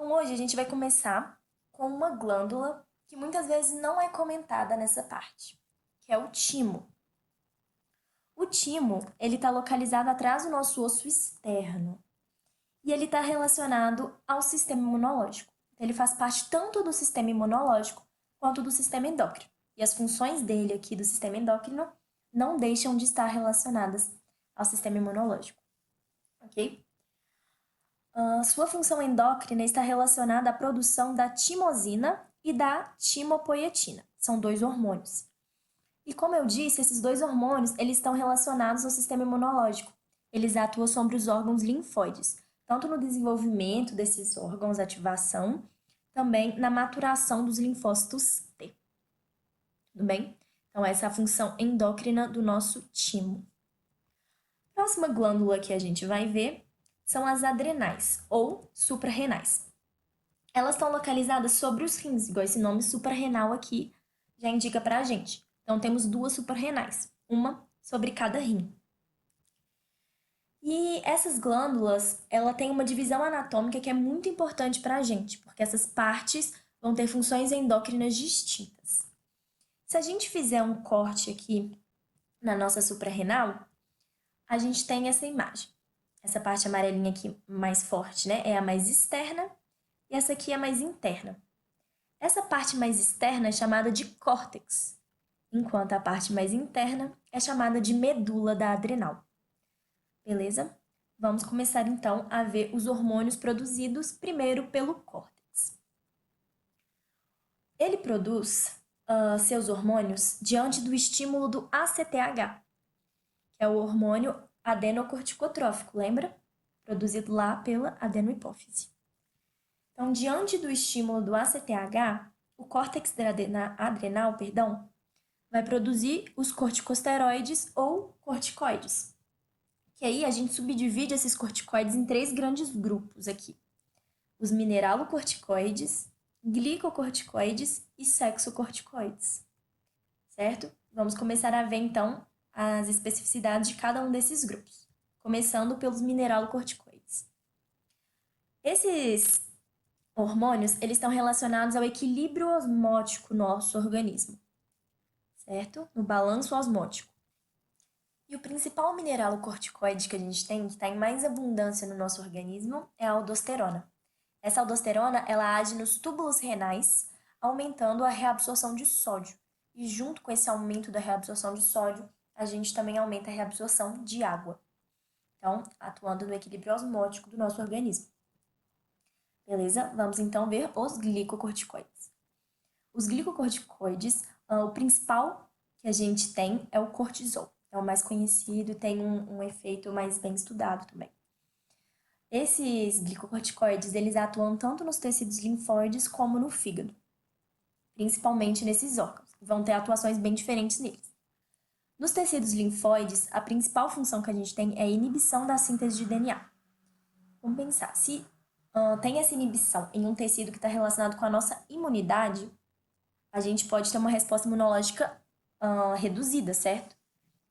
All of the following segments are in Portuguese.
Então, hoje a gente vai começar com uma glândula que muitas vezes não é comentada nessa parte, que é o timo. O timo, ele está localizado atrás do nosso osso externo e ele está relacionado ao sistema imunológico. Então, ele faz parte tanto do sistema imunológico quanto do sistema endócrino. E as funções dele aqui do sistema endócrino não deixam de estar relacionadas ao sistema imunológico, ok? Sua função endócrina está relacionada à produção da timosina e da timopoietina. São dois hormônios. E como eu disse, esses dois hormônios eles estão relacionados ao sistema imunológico. Eles atuam sobre os órgãos linfóides, tanto no desenvolvimento desses órgãos, ativação, também na maturação dos linfócitos T. Tudo bem? Então, essa é a função endócrina do nosso timo. Próxima glândula que a gente vai ver são as adrenais, ou suprarrenais. Elas estão localizadas sobre os rins, igual esse nome suprarrenal aqui já indica para a gente. Então, temos duas suprarrenais, uma sobre cada rim. E essas glândulas, ela tem uma divisão anatômica que é muito importante para a gente, porque essas partes vão ter funções endócrinas distintas. Se a gente fizer um corte aqui na nossa suprarrenal, a gente tem essa imagem. Essa parte amarelinha aqui mais forte, né? É a mais externa e essa aqui é a mais interna. Essa parte mais externa é chamada de córtex, enquanto a parte mais interna é chamada de medula da adrenal. Beleza? Vamos começar então a ver os hormônios produzidos primeiro pelo córtex. Ele produz seus hormônios diante do estímulo do ACTH, que é o hormônio adenocorticotrófico, lembra? Produzido lá pela adenohipófise. Então, diante do estímulo do ACTH, o córtex adrenal, vai produzir os corticosteroides ou corticoides. Que aí a gente subdivide esses corticoides em três grandes grupos aqui. Os mineralocorticoides, glicocorticoides e sexocorticoides. Certo? Vamos começar a ver então as especificidades de cada um desses grupos, começando pelos mineralocorticoides. Esses hormônios, eles estão relacionados ao equilíbrio osmótico no nosso organismo, certo? No balanço osmótico. E o principal mineralocorticoide que a gente tem, que está em mais abundância no nosso organismo, é a aldosterona. Essa aldosterona, ela age nos túbulos renais, aumentando a reabsorção de sódio. E junto com esse aumento da reabsorção de sódio, a gente também aumenta a reabsorção de água. Então, atuando no equilíbrio osmótico do nosso organismo. Beleza? Vamos então ver os glicocorticoides. Os glicocorticoides, o principal que a gente tem é o cortisol. É o mais conhecido e tem um efeito mais bem estudado também. Esses glicocorticoides, eles atuam tanto nos tecidos linfóides como no fígado, principalmente nesses órgãos. Vão ter atuações bem diferentes neles. Nos tecidos linfóides, a principal função que a gente tem é a inibição da síntese de DNA. Vamos pensar, se tem essa inibição em um tecido que está relacionado com a nossa imunidade, a gente pode ter uma resposta imunológica reduzida, certo?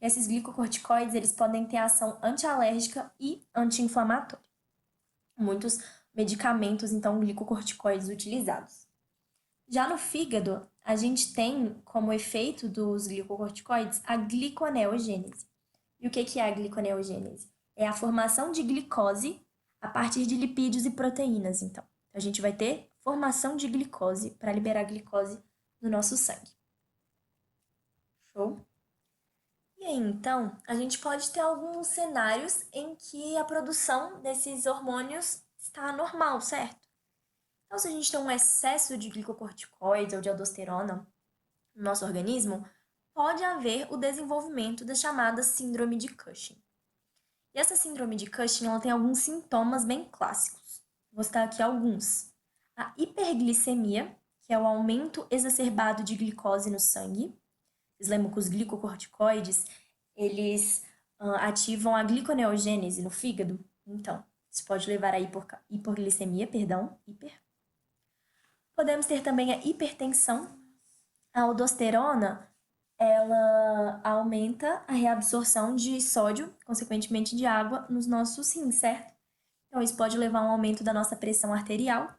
Esses glicocorticoides, eles podem ter ação antialérgica e anti-inflamatória. Muitos medicamentos, então, glicocorticoides utilizados. Já no fígado, a gente tem como efeito dos glicocorticoides a gliconeogênese. E o que é a gliconeogênese? É a formação de glicose a partir de lipídios e proteínas, então. A gente vai ter formação de glicose para liberar glicose no nosso sangue. Show? E aí, então, a gente pode ter alguns cenários em que a produção desses hormônios está normal, certo? Então, se a gente tem um excesso de glicocorticoides ou de aldosterona no nosso organismo, pode haver o desenvolvimento da chamada síndrome de Cushing. E essa síndrome de Cushing, ela tem alguns sintomas bem clássicos. Vou citar aqui alguns. A hiperglicemia, que é o aumento exacerbado de glicose no sangue. Vocês lembram que os glicocorticoides, eles ativam a gliconeogênese no fígado? Então, isso pode levar a hiperglicemia. Podemos ter também a hipertensão. A aldosterona, ela aumenta a reabsorção de sódio, consequentemente de água, nos nossos rins, certo? Então, isso pode levar a um aumento da nossa pressão arterial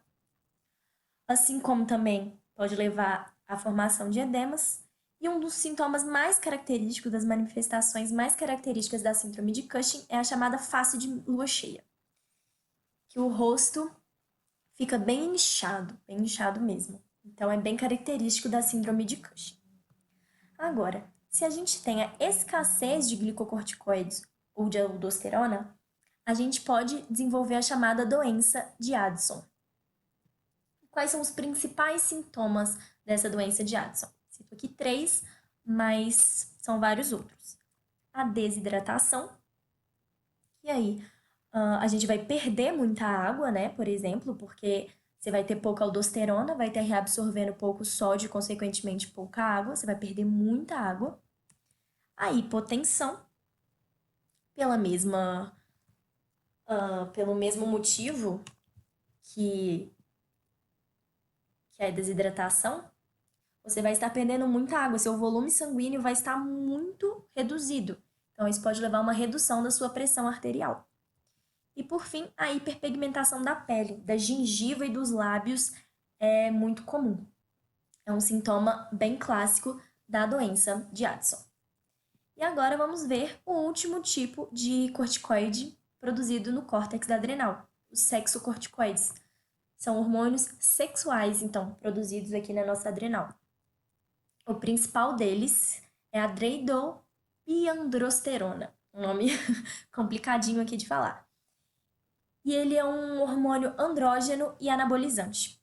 assim como também pode levar à formação de edemas. E um dos sintomas mais característicos, das manifestações mais características da síndrome de Cushing é a chamada face de lua cheia, que o rosto fica bem inchado mesmo. Então é bem característico da síndrome de Cushing. Agora, se a gente tem a escassez de glicocorticoides ou de aldosterona, a gente pode desenvolver a chamada doença de Addison. Quais são os principais sintomas dessa doença de Addison? Cito aqui 3, mas são vários outros. A desidratação, e aí a gente vai perder muita água, né? Por exemplo, porque você vai ter pouca aldosterona, vai ter reabsorvendo pouco sódio, consequentemente pouca água, você vai perder muita água. A hipotensão, pela mesma, pelo mesmo motivo que é a desidratação, você vai estar perdendo muita água, seu volume sanguíneo vai estar muito reduzido. Então, isso pode levar a uma redução da sua pressão arterial. E, por fim, a hiperpigmentação da pele, da gengiva e dos lábios é muito comum. É um sintoma bem clássico da doença de Addison. E agora vamos ver o último tipo de corticoide produzido no córtex adrenal, os sexocorticoides. São hormônios sexuais, então, produzidos aqui na nossa adrenal. O principal deles é a dreidopiandrosterona, um nome complicadinho aqui de falar. E ele é um hormônio andrógeno e anabolizante.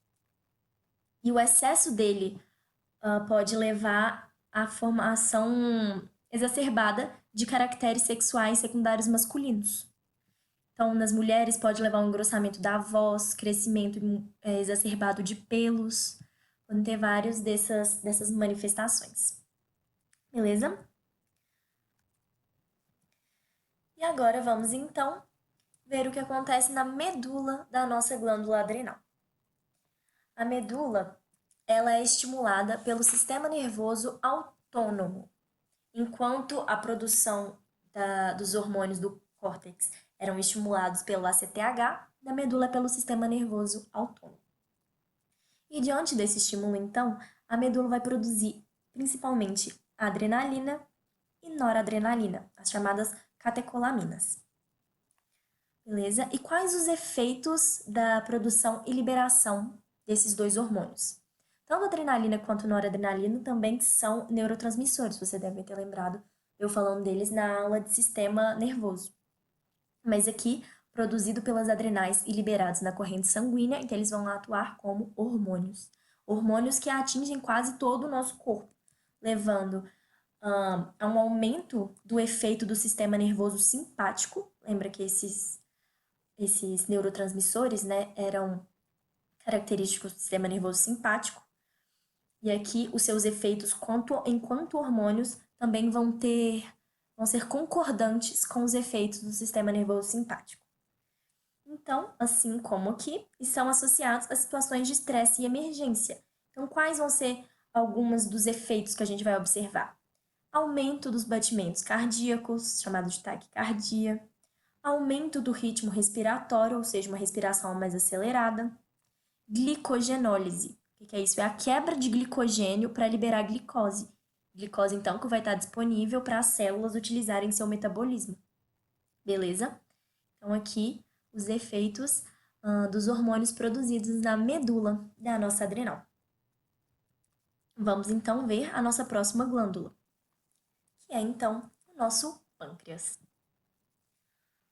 E o excesso dele pode levar à formação exacerbada de caracteres sexuais secundários masculinos. Então, nas mulheres pode levar ao engrossamento da voz, crescimento exacerbado de pelos, pode ter várias dessas manifestações. Beleza? E agora vamos então ver o que acontece na medula da nossa glândula adrenal. A medula, ela é estimulada pelo sistema nervoso autônomo, enquanto a produção dos hormônios do córtex eram estimulados pelo ACTH, da medula pelo sistema nervoso autônomo. E diante desse estímulo, então, a medula vai produzir principalmente adrenalina e noradrenalina, as chamadas catecolaminas. Beleza? E quais os efeitos da produção e liberação desses dois hormônios? Tanto a adrenalina quanto a noradrenalina também são neurotransmissores, você deve ter lembrado eu falando deles na aula de sistema nervoso. Mas aqui, produzido pelas adrenais e liberados na corrente sanguínea, então eles vão atuar como hormônios. Hormônios que atingem quase todo o nosso corpo, levando a um aumento do efeito do sistema nervoso simpático. Lembra que esses neurotransmissores, né, eram característicos do sistema nervoso simpático. E aqui os seus efeitos enquanto hormônios também vão ser concordantes com os efeitos do sistema nervoso simpático. Então, assim como aqui, estão associados a situações de estresse e emergência. Então, quais vão ser alguns dos efeitos que a gente vai observar? Aumento dos batimentos cardíacos, chamado de taquicardia, aumento do ritmo respiratório, ou seja, uma respiração mais acelerada, glicogenólise. O que é isso? É a quebra de glicogênio para liberar glicose. Glicose, então, que vai estar disponível para as células utilizarem seu metabolismo. Beleza? Então, aqui, os efeitos dos hormônios produzidos na medula da nossa adrenal. Vamos, então, ver a nossa próxima glândula, que é, então, o nosso pâncreas.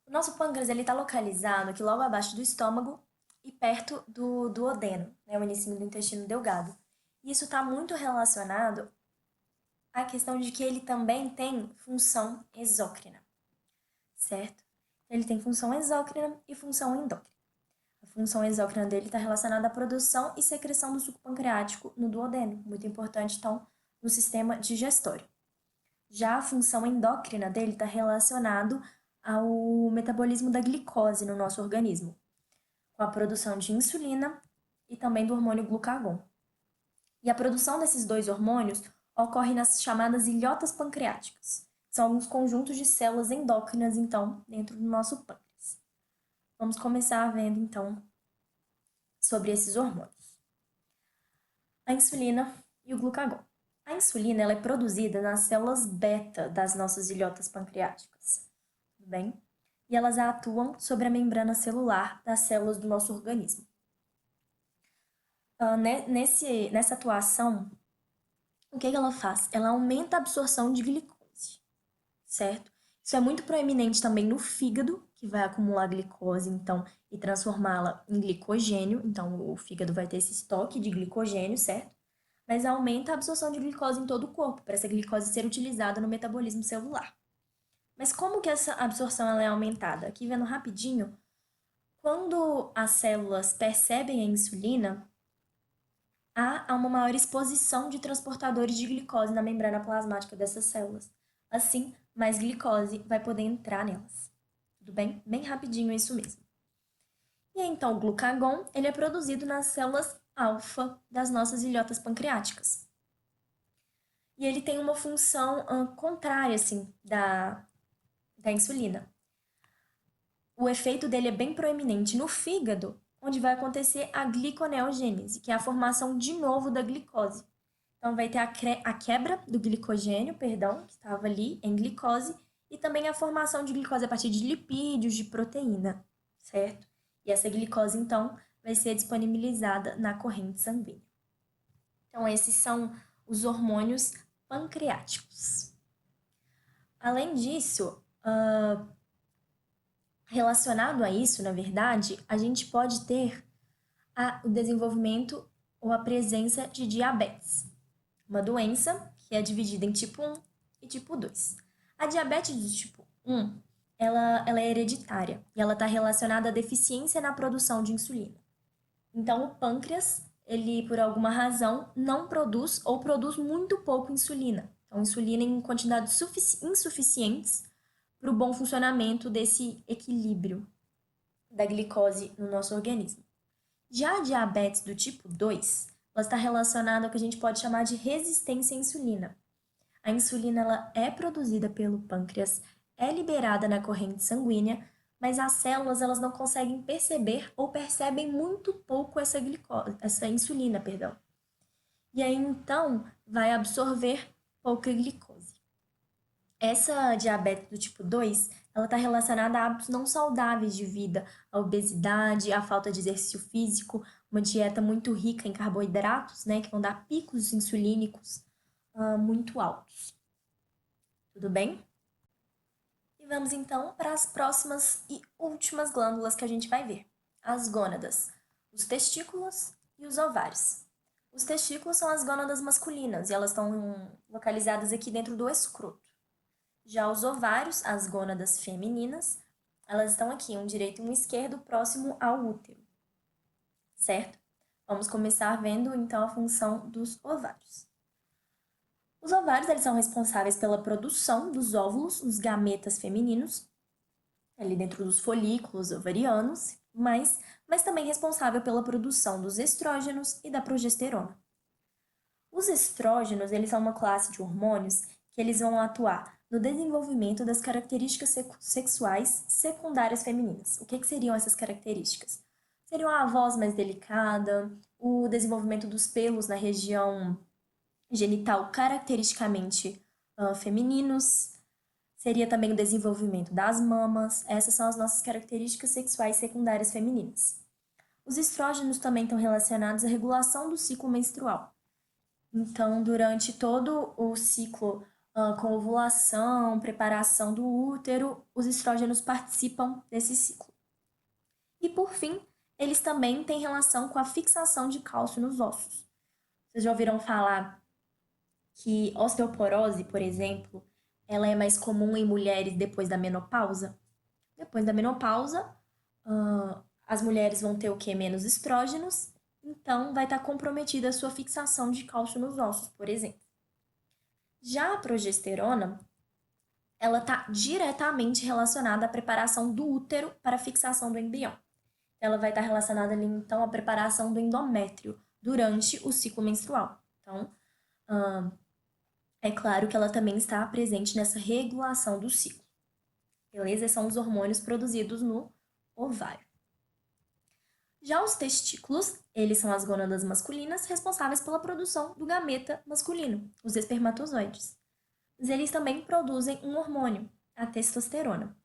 O nosso pâncreas está localizado aqui logo abaixo do estômago e perto do duodeno, né, o início do intestino delgado. Isso está muito relacionado à questão de que ele também tem função exócrina, certo? Ele tem função exócrina e função endócrina. A função exócrina dele está relacionada à produção e secreção do suco pancreático no duodeno, muito importante, então, no sistema digestório. Já a função endócrina dele está relacionado ao metabolismo da glicose no nosso organismo, com a produção de insulina e também do hormônio glucagon. E a produção desses dois hormônios ocorre nas chamadas ilhotas pancreáticas. São alguns conjuntos de células endócrinas, então, dentro do nosso pâncreas. Vamos começar vendo, então, sobre esses hormônios. a insulina e o glucagon. A insulina ela é produzida nas células beta das nossas ilhotas pancreáticas, tudo bem? E elas atuam sobre a membrana celular das células do nosso organismo. Nessa atuação, o que ela faz? Ela aumenta a absorção de glicose, certo? Isso é muito proeminente também no fígado, que vai acumular glicose, então, e transformá-la em glicogênio. Então, o fígado vai ter esse estoque de glicogênio, certo? Mas aumenta a absorção de glicose em todo o corpo, para essa glicose ser utilizada no metabolismo celular. Mas como que essa absorção ela é aumentada? Aqui vendo rapidinho, quando as células percebem a insulina, há uma maior exposição de transportadores de glicose na membrana plasmática dessas células. Assim, mais glicose vai poder entrar nelas. Tudo bem? Bem rapidinho isso mesmo. E então o glucagon, ele é produzido nas células alfa das nossas ilhotas pancreáticas. E ele tem uma função contrária, assim, da insulina. O efeito dele é bem proeminente no fígado, onde vai acontecer a gliconeogênese, que é a formação de novo da glicose. Então, vai ter a quebra do glicogênio, perdão, que estava ali em glicose, e também a formação de glicose a partir de lipídios, de proteína, certo? E essa glicose, então, vai ser disponibilizada na corrente sanguínea. Então, esses são os hormônios pancreáticos. Além disso, relacionado a isso, na verdade, a gente pode ter o desenvolvimento ou a presença de diabetes, uma doença que é dividida em tipo 1 e tipo 2. A diabetes do tipo 1, ela é hereditária e ela está relacionada à deficiência na produção de insulina. Então, o pâncreas, ele, por alguma razão, não produz ou produz muito pouco insulina. Então, insulina em quantidades insuficientes para o bom funcionamento desse equilíbrio da glicose no nosso organismo. Já a diabetes do tipo 2, ela está relacionada ao que a gente pode chamar de resistência à insulina. A insulina ela é produzida pelo pâncreas, é liberada na corrente sanguínea, mas as células elas não conseguem perceber ou percebem muito pouco essa insulina, perdão. E aí então vai absorver pouca glicose. Essa diabetes do tipo 2, ela está relacionada a hábitos não saudáveis de vida, a obesidade, a falta de exercício físico, uma dieta muito rica em carboidratos, né, que vão dar picos insulínicos muito altos. Tudo bem? E vamos então para as próximas e últimas glândulas que a gente vai ver. As gônadas, os testículos e os ovários. Os testículos são as gônadas masculinas e elas estão localizadas aqui dentro do escroto. Já os ovários, as gônadas femininas, elas estão aqui, um direito e um esquerdo, próximo ao útero. Certo? Vamos começar vendo então a função dos ovários. Os ovários eles são responsáveis pela produção dos óvulos, os gametas femininos, ali dentro dos folículos ovarianos, mas também responsável pela produção dos estrógenos e da progesterona. Os estrógenos eles são uma classe de hormônios que eles vão atuar no desenvolvimento das características sexuais secundárias femininas. O que seriam essas características? Seriam a voz mais delicada, o desenvolvimento dos pelos na região genital caracteristicamente femininos, seria também o desenvolvimento das mamas. Essas são as nossas características sexuais secundárias femininas. Os estrógenos também estão relacionados à regulação do ciclo menstrual. Então, durante todo o ciclo com ovulação, preparação do útero, os estrógenos participam desse ciclo. E, por fim, eles também têm relação com a fixação de cálcio nos ossos. Vocês já ouviram falar que osteoporose, por exemplo, ela é mais comum em mulheres depois da menopausa? Depois da menopausa, as mulheres vão ter o quê? Menos estrógenos, então vai estar comprometida a sua fixação de cálcio nos ossos, por exemplo. Já a progesterona, ela está diretamente relacionada à preparação do útero para a fixação do embrião. Ela vai estar relacionada ali, então, à preparação do endométrio durante o ciclo menstrual. Então, é claro que ela também está presente nessa regulação do ciclo. Beleza? Esses são os hormônios produzidos no ovário. Já os testículos, eles são as gônadas masculinas responsáveis pela produção do gameta masculino, os espermatozoides. Mas eles também produzem um hormônio, a testosterona.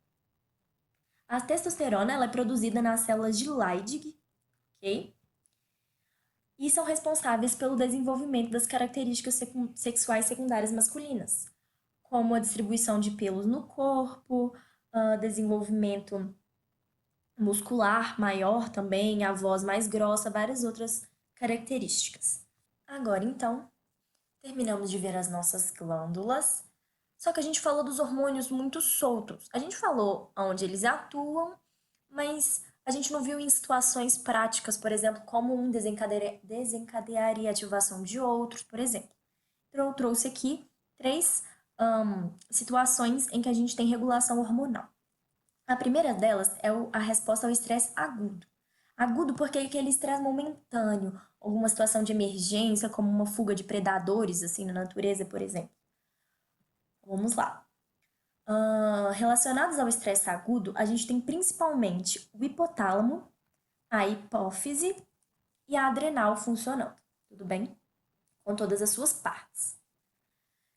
A testosterona ela é produzida nas células de Leydig, ok? E são responsáveis pelo desenvolvimento das características sexuais secundárias masculinas, como a distribuição de pelos no corpo, desenvolvimento muscular maior também, a voz mais grossa, várias outras características. Agora, então, terminamos de ver as nossas glândulas, só que a gente falou dos hormônios muito soltos. A gente falou onde eles atuam, mas a gente não viu em situações práticas, por exemplo, como um desencadearia a ativação de outros, por exemplo. Então, eu trouxe aqui três situações em que a gente tem regulação hormonal. A primeira delas é a resposta ao estresse agudo. Agudo porque é aquele estresse momentâneo, alguma situação de emergência, como uma fuga de predadores, assim, na natureza, por exemplo. Vamos lá. Relacionados ao estresse agudo, a gente tem principalmente o hipotálamo, a hipófise e a adrenal funcionando, tudo bem? Com todas as suas partes.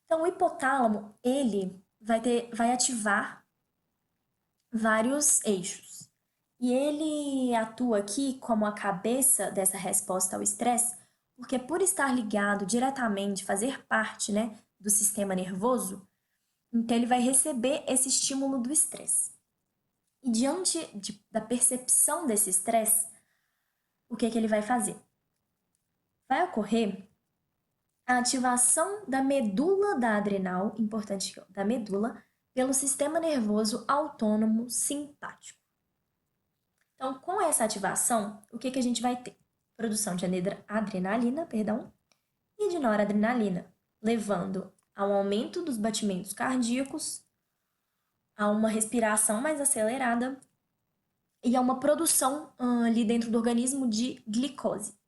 Então, o hipotálamo, ele vai ativar vários eixos. E ele atua aqui como a cabeça dessa resposta ao estresse, porque por estar ligado diretamente, fazer parte, né, do sistema nervoso, então ele vai receber esse estímulo do estresse. E diante da percepção desse estresse, o que ele vai fazer? Vai ocorrer a ativação da medula da adrenal, importante da medula, pelo sistema nervoso autônomo simpático. Então, com essa ativação, o que a gente vai ter? Produção de adrenalina, e de noradrenalina, levando ao aumento dos batimentos cardíacos, a uma respiração mais acelerada e a uma produção ali dentro do organismo de glicose,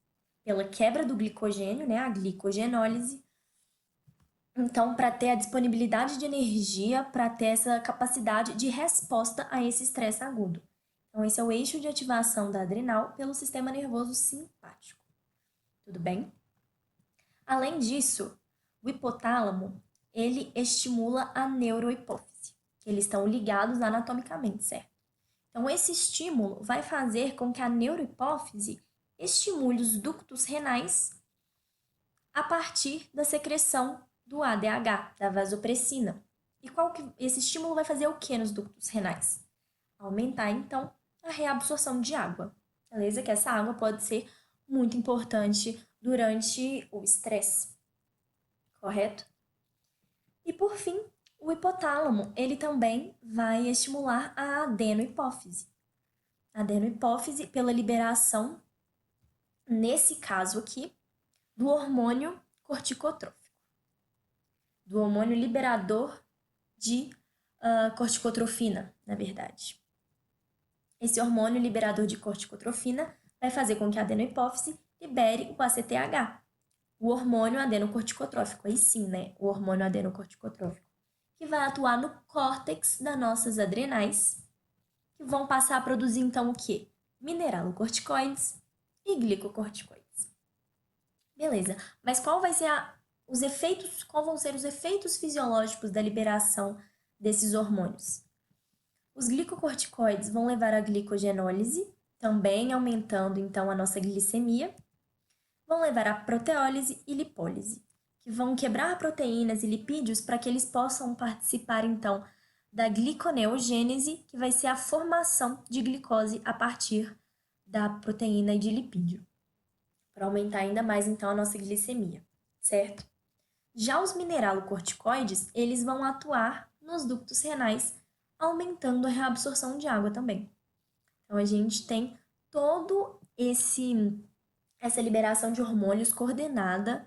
pela quebra do glicogênio, né, a glicogenólise. Então, para ter a disponibilidade de energia, para ter essa capacidade de resposta a esse estresse agudo. Então, esse é o eixo de ativação da adrenal pelo sistema nervoso simpático. Tudo bem? Além disso, o hipotálamo, ele estimula a neurohipófise, que eles estão ligados anatomicamente, certo? Então, esse estímulo vai fazer com que a neurohipófise estimule os ductos renais a partir da secreção do ADH, da vasopressina. E esse estímulo vai fazer o que nos ductos renais? Aumentar, então, a reabsorção de água. Beleza? Que essa água pode ser muito importante durante o estresse. Correto? E por fim, o hipotálamo, ele também vai estimular a adenohipófise. A adenohipófise pela liberação, nesse caso aqui, do hormônio corticotrófico, do hormônio liberador de corticotrofina, na verdade. Esse hormônio liberador de corticotrofina vai fazer com que a adenohipófise libere o ACTH, o hormônio adenocorticotrófico, aí sim, né? O hormônio adenocorticotrófico, que vai atuar no córtex das nossas adrenais, que vão passar a produzir, então, o quê? Mineralocorticoides e glicocorticoides. Beleza, mas qual vão ser os efeitos fisiológicos da liberação desses hormônios? Os glicocorticoides vão levar à glicogenólise, também aumentando, então, a nossa glicemia, vão levar à proteólise e lipólise, que vão quebrar proteínas e lipídios para que eles possam participar, então, da gliconeogênese, que vai ser a formação de glicose a partir da proteína e de lipídio, para aumentar ainda mais, então, a nossa glicemia, certo? Já os mineralocorticoides, eles vão atuar nos ductos renais, aumentando a reabsorção de água também. Então, a gente tem todo essa liberação de hormônios coordenada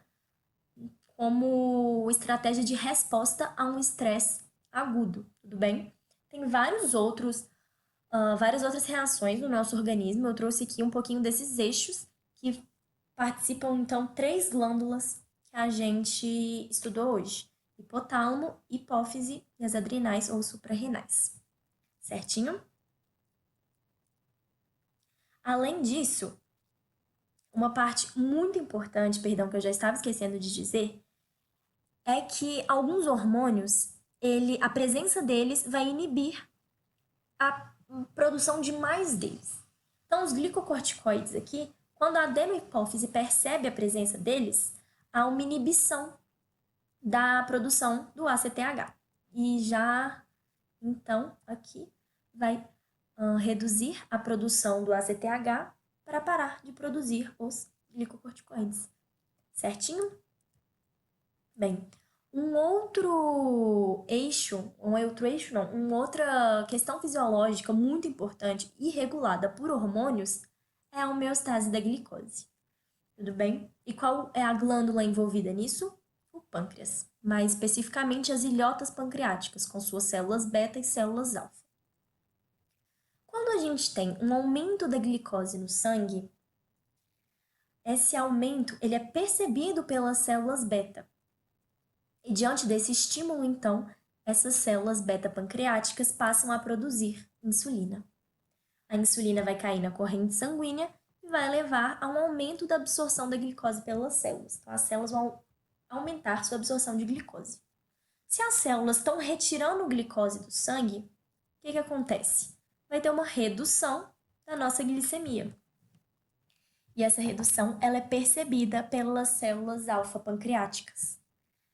como estratégia de resposta a um estresse agudo, tudo bem? Tem várias outras reações no nosso organismo. Eu trouxe aqui um pouquinho desses eixos que participam, então, 3 glândulas que a gente estudou hoje: hipotálamo, hipófise e as adrenais ou suprarrenais. Certinho? Além disso, uma parte muito importante, perdão, que eu já estava esquecendo de dizer, é que alguns hormônios, a presença deles vai inibir a produção de mais deles. Então, os glicocorticoides aqui, quando a adenohipófise percebe a presença deles, há uma inibição da produção do ACTH. E já, então, aqui vai reduzir a produção do ACTH para parar de produzir os glicocorticoides. Certinho? Bem, uma outra questão fisiológica muito importante e regulada por hormônios é a homeostase da glicose. Tudo bem? E qual é a glândula envolvida nisso? O pâncreas. Mais especificamente as ilhotas pancreáticas, com suas células beta e células alfa. Quando a gente tem um aumento da glicose no sangue, esse aumento ele é percebido pelas células beta. E diante desse estímulo, então, essas células beta-pancreáticas passam a produzir insulina. A insulina vai cair na corrente sanguínea e vai levar a um aumento da absorção da glicose pelas células. Então, as células vão aumentar sua absorção de glicose. Se as células estão retirando glicose do sangue, o que acontece? Vai ter uma redução da nossa glicemia. E essa redução ela é percebida pelas células alfa-pancreáticas.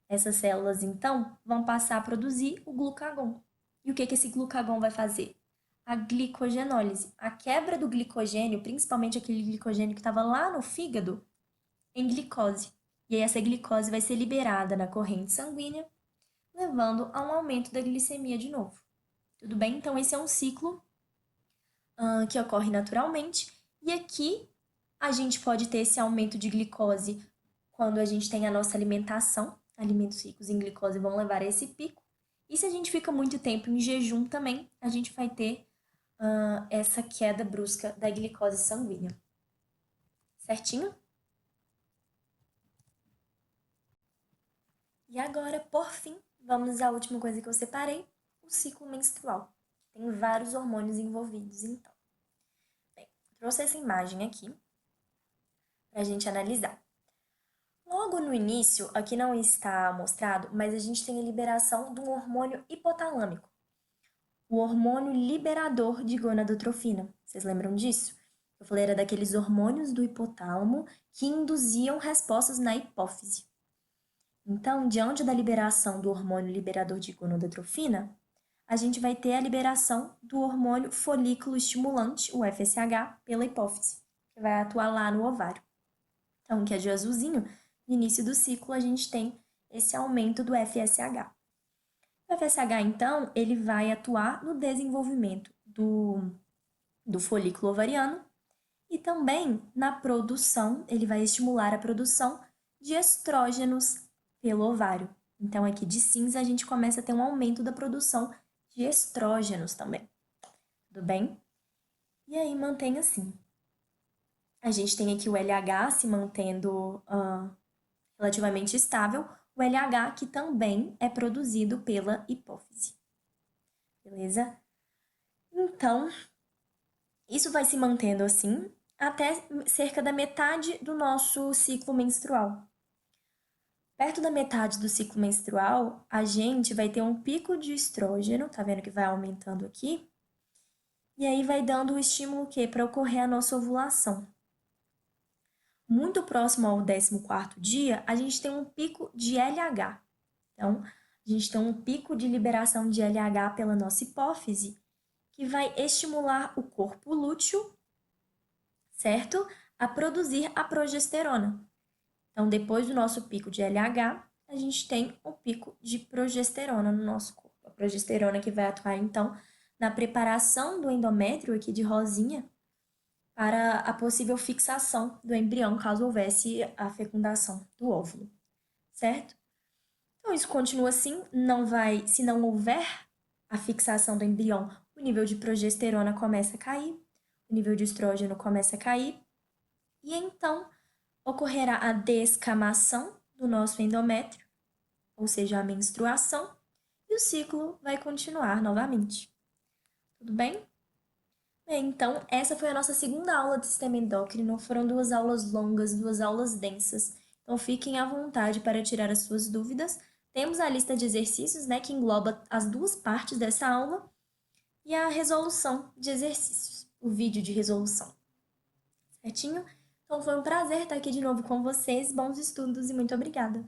Essas células, então, vão passar a produzir o glucagon. E o que esse glucagon vai fazer? A glicogenólise, a quebra do glicogênio, principalmente aquele glicogênio que estava lá no fígado, em glicose. E aí essa glicose vai ser liberada na corrente sanguínea, levando a um aumento da glicemia de novo. Tudo bem? Então, esse é um ciclo que ocorre naturalmente. E aqui a gente pode ter esse aumento de glicose quando a gente tem a nossa alimentação. Alimentos ricos em glicose vão levar a esse pico. E se a gente fica muito tempo em jejum também, a gente vai ter essa queda brusca da glicose sanguínea. Certinho? E agora, por fim, vamos à última coisa que eu separei, o ciclo menstrual. Tem vários hormônios envolvidos, então. Bem, trouxe essa imagem aqui para a gente analisar. Logo no início, aqui não está mostrado, mas a gente tem a liberação de um hormônio hipotalâmico, o hormônio liberador de gonadotrofina. Vocês lembram disso? Eu falei, era daqueles hormônios do hipotálamo que induziam respostas na hipófise. Então, diante da liberação do hormônio liberador de gonadotrofina, a gente vai ter a liberação do hormônio folículo estimulante, o FSH, pela hipófise, que vai atuar lá no ovário. Então, que é de azulzinho, no início do ciclo a gente tem esse aumento do FSH. O FSH, então, ele vai atuar no desenvolvimento do folículo ovariano e também na produção, ele vai estimular a produção de estrógenos pelo ovário. Então, aqui de cinza, a gente começa a ter um aumento da produção de estrógenos também. Tudo bem? E aí, mantém assim. A gente tem aqui o LH se mantendo relativamente estável, o LH que também é produzido pela hipófise. Beleza? Então, isso vai se mantendo assim até cerca da metade do nosso ciclo menstrual. Perto da metade do ciclo menstrual, a gente vai ter um pico de estrógeno, tá vendo que vai aumentando aqui? E aí vai dando o estímulo que para ocorrer a nossa ovulação. Muito próximo ao 14º dia, a gente tem um pico de LH. Então, a gente tem um pico de liberação de LH pela nossa hipófise, que vai estimular o corpo lúteo, certo? A produzir a progesterona. Então, depois do nosso pico de LH, a gente tem o pico de progesterona no nosso corpo. A progesterona que vai atuar, então, na preparação do endométrio, aqui de rosinha, para a possível fixação do embrião, caso houvesse a fecundação do óvulo, certo? Então, isso continua assim, se não houver a fixação do embrião, o nível de progesterona começa a cair, o nível de estrógeno começa a cair, e então ocorrerá a descamação do nosso endométrio, ou seja, a menstruação, e o ciclo vai continuar novamente. Tudo bem? Bem, então, essa foi a nossa segunda aula do sistema endócrino. Foram 2 aulas longas, 2 aulas densas. Então, fiquem à vontade para tirar as suas dúvidas. Temos a lista de exercícios, né, que engloba as 2 partes dessa aula e a resolução de exercícios, o vídeo de resolução, certinho? Então, foi um prazer estar aqui de novo com vocês. Bons estudos e muito obrigada!